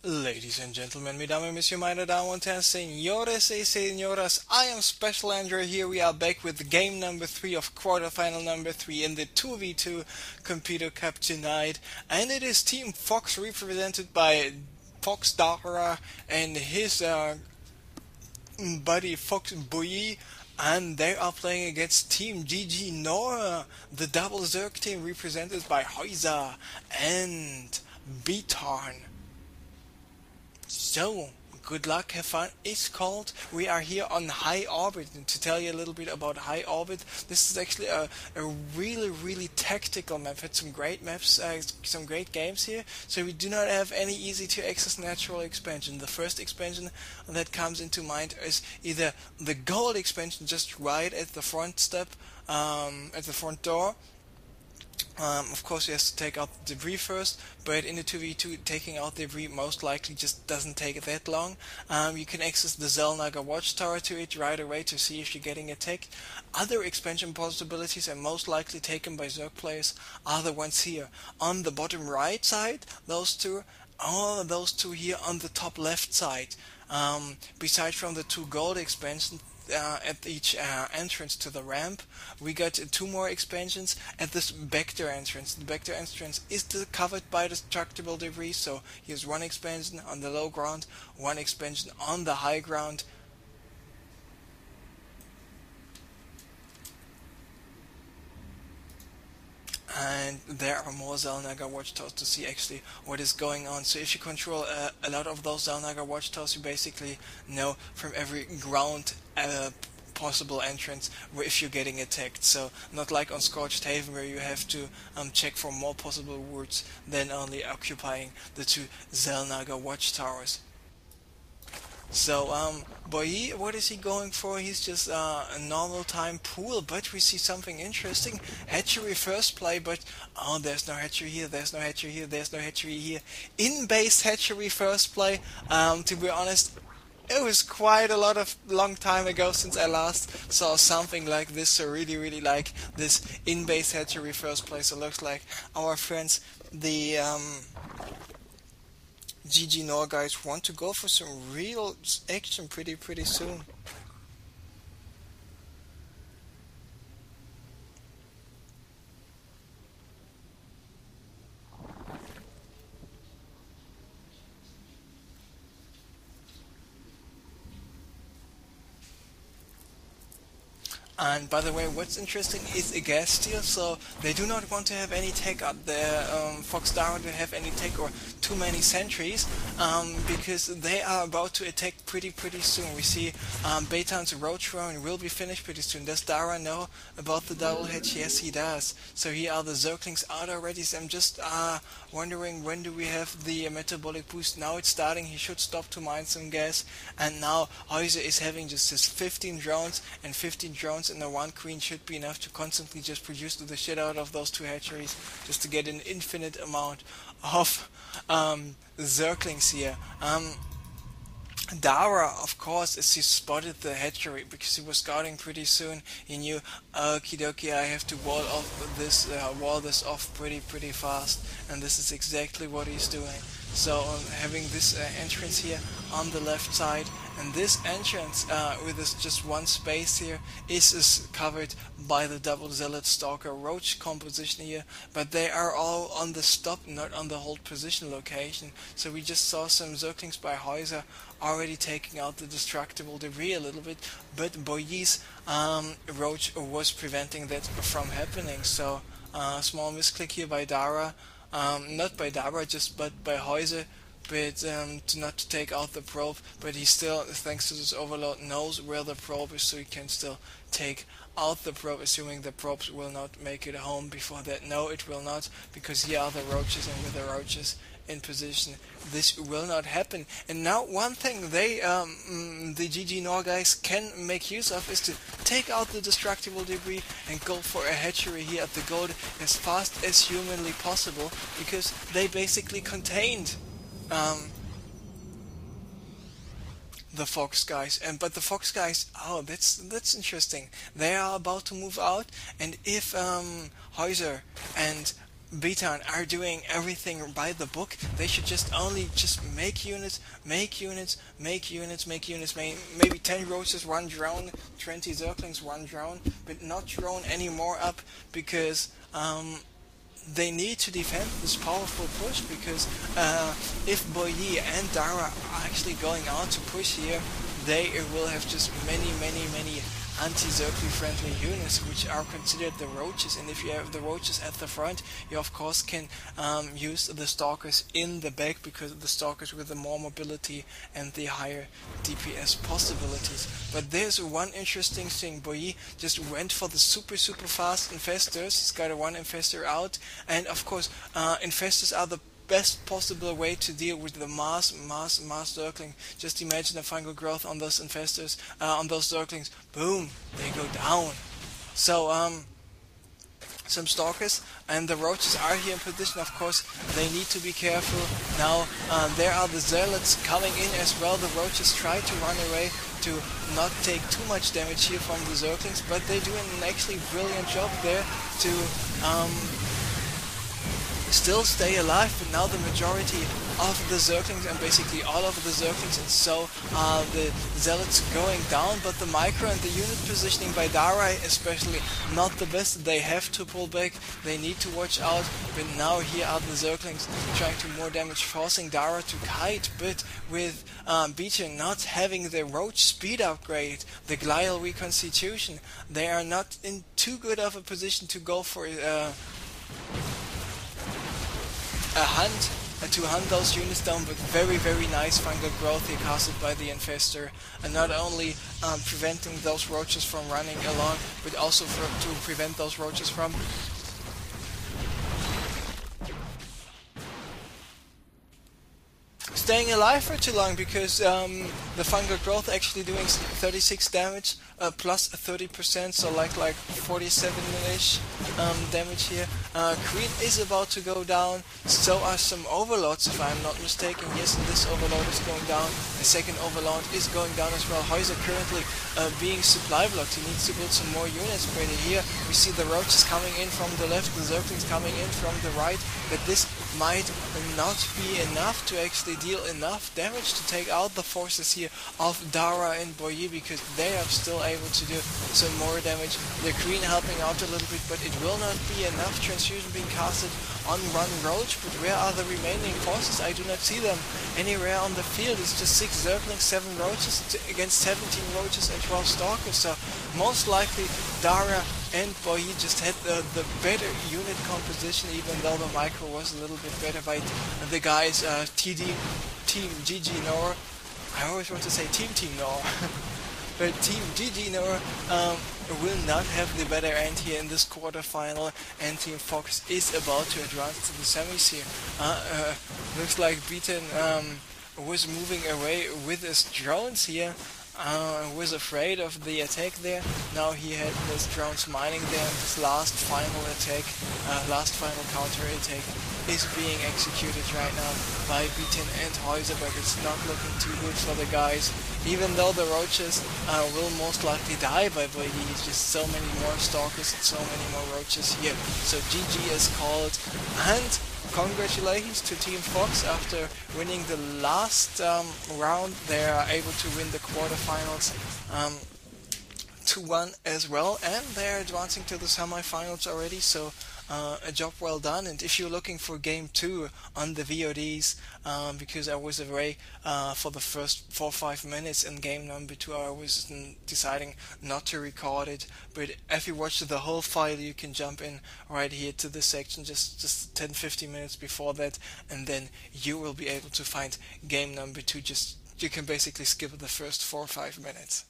Ladies and gentlemen, mesdames et messieurs, meine Damen und Herren, señores y señoras, I am Special Andrew here. We are back with game number 3 of quarterfinal number 3 in the 2v2 Competo Cup tonight. And it is Team Fox represented by Fox Dara and his buddy Fox Boyi. And they are playing against Team GeGeNoRe, the double Zerg team represented by Häuser and Beatarn. So, good luck, have fun. It's cold. We are here on High Orbit, and to tell you a little bit about High Orbit, this is actually a really tactical map. Had some great maps, some great games here, so we do not have any easy to access natural expansion. The first expansion that comes into mind is either the gold expansion just right at the front step, at the front door. Of course, he has to take out the debris first, but in the 2v2, taking out the debris most likely just doesn't take that long. You can access the Zelnaga watchtower to it right away to see if you're getting attacked. Other expansion possibilities, and most likely taken by Zerg players, are the ones here. On the bottom right side, those two, or those two here on the top left side. Besides from the two gold expansions, at each entrance to the ramp, we got two more expansions at this Vector entrance. The Vector entrance is covered by destructible debris, so here's one expansion on the low ground, one expansion on the high ground. And there are more Zelnaga watchtowers to see actually what is going on. So if you control a lot of those Zelnaga watchtowers, you basically know from every ground possible entrance if you're getting attacked. So not like on Scorched Haven, where you have to check for more possible routes than only occupying the two Zelnaga watchtowers. So, Boyi, what is he going for? He's just a normal time pool, but we see something interesting. Hatchery first play, but oh, there's no hatchery here, there's no hatchery here, there's no hatchery here. In-base hatchery first play. To be honest, it was quite a long time ago since I last saw something like this, so really like this in-base hatchery first play. So looks like our friends, the GeGeNoRe guys, want to go for some real action pretty soon. And by the way, what's interesting is a gas steal, so they do not want to have any tech up there. Fox Dara to have any tech or too many sentries, because they are about to attack pretty soon. We see Betan's roach run will be finished pretty soon. Does Dara know about the double hedge? Yes, he does. So here are the Zerglings out already. So I'm just wondering, when do we have the metabolic boost? Now it's starting. He should stop to mine some gas. And now Häuser is having just his 15 drones, and 15 drones and the one queen should be enough to constantly just produce the shit out of those two hatcheries, just to get an infinite amount of Zerglings here. Dara, of course, as he spotted the hatchery, because he was scouting pretty soon, he knew, okie dokie, I have to wall this off pretty fast, and this is exactly what he's doing. So having this entrance here on the left side, and this entrance with this just one space here is covered by the double Zealot Stalker Roach composition here, but they are all on the stop, not on the hold position location. So we just saw some Zerglings by Häuser already taking out the destructible debris a little bit, but Boyi's Roach was preventing that from happening. So small misclick here by Dara. Not by Dara, but by Häuser, but not to take out the probe, but he still, thanks to this overload, knows where the probe is, so he can still take out the probe, assuming the probes will not make it home before that. No, it will not, because here are the roaches, and with the roaches in position, this will not happen. And now one thing the GeGeNoRe guys can make use of is to take out the destructible debris and go for a hatchery here at the gold as fast as humanly possible, because they basically contained the Fox guys. But the Fox guys, oh, that's interesting. They are about to move out, and if Häuser and Beton are doing everything by the book. They should just make units, make units, make units, make units, maybe 10 roaches, 1 drone, 20 zerglings, 1 drone, but not drone any more up, because they need to defend this powerful push, because if Boyi and Dara are actually going out to push here, they will have just many anti-Zergly friendly units, which are considered the roaches. And if you have the roaches at the front, you of course can use the stalkers in the back, because of the stalkers with the more mobility and the higher DPS possibilities. But there's one interesting thing. Boyi just went for the super fast infestors. He's got a 1 infestor out, and of course infestors are the best possible way to deal with the mass zergling. Just imagine the fungal growth on those infestors, on those zerglings. Boom, they go down. So some stalkers and the roaches are here in position. Of course, they need to be careful. Now there are the zealots coming in as well. The roaches try to run away to not take too much damage here from the zerglings, but they do an actually brilliant job there to still stay alive. But now the majority of the zerglings, and basically all of the zerglings, and so are the zealots, going down. But the micro and the unit positioning by Dara especially not the best. They have to pull back, they need to watch out. But now here are the zerglings trying to more damage, forcing Dara to kite. But with Beecher not having the roach speed upgrade, the glial reconstitution, they are not in too good of a position to go for a hunt, to hunt those units down. But very nice fungal growth here casted by the infestor, and not only preventing those roaches from running along, but also to prevent those roaches from staying alive for too long, because the fungal growth actually doing 36 damage plus 30%, so like 47-ish damage here. Queen is about to go down, so are some overlords if I'm not mistaken. Yes, and this overlord is going down, the second overlord is going down as well. Häuser currently being supply blocked, he needs to build some more units. But here we see the roaches coming in from the left, the zerglings coming in from the right, but this might not be enough to actually deal enough damage to take out the forces here of Dara and Boyi, because they are still able to do some more damage. The Queen helping out a little bit, but it will not be enough. Transfusion being casted on Run Roach, but where are the remaining forces? I do not see them anywhere on the field. It's just 6 zerglings, 7 roaches against 17 roaches and 12 stalkers, so most likely Dara and Boyi just had the better unit composition, even though the micro was a little bit better by the guys Team GeGeNoRe. I always want to say Team Nor. But Team GeGeNoRe will not have the better end here in this quarterfinal, and Team Fox is about to advance to the semis here. Looks like Beaton was moving away with his drones here. Was afraid of the attack there. Now he had his drones mining there, and this last final attack, last final counter attack is being executed right now by Beaton and Häuser, but it's not looking too good for the guys. Even though the roaches will most likely die by Boyi, just so many more stalkers and so many more roaches here. So GG is called, and congratulations to Team Fox. After winning the last round, they are able to win the quarterfinals 2-1 as well, and they're advancing to the semifinals already, so a job well done. And if you're looking for game 2 on the VODs, because I was away for the first 4 or 5 minutes in game number 2, I was deciding not to record it, but if you watch the whole file, you can jump in right here to this section just 10-15 minutes before that, and then you will be able to find game number 2. You can basically skip the first 4 or 5 minutes.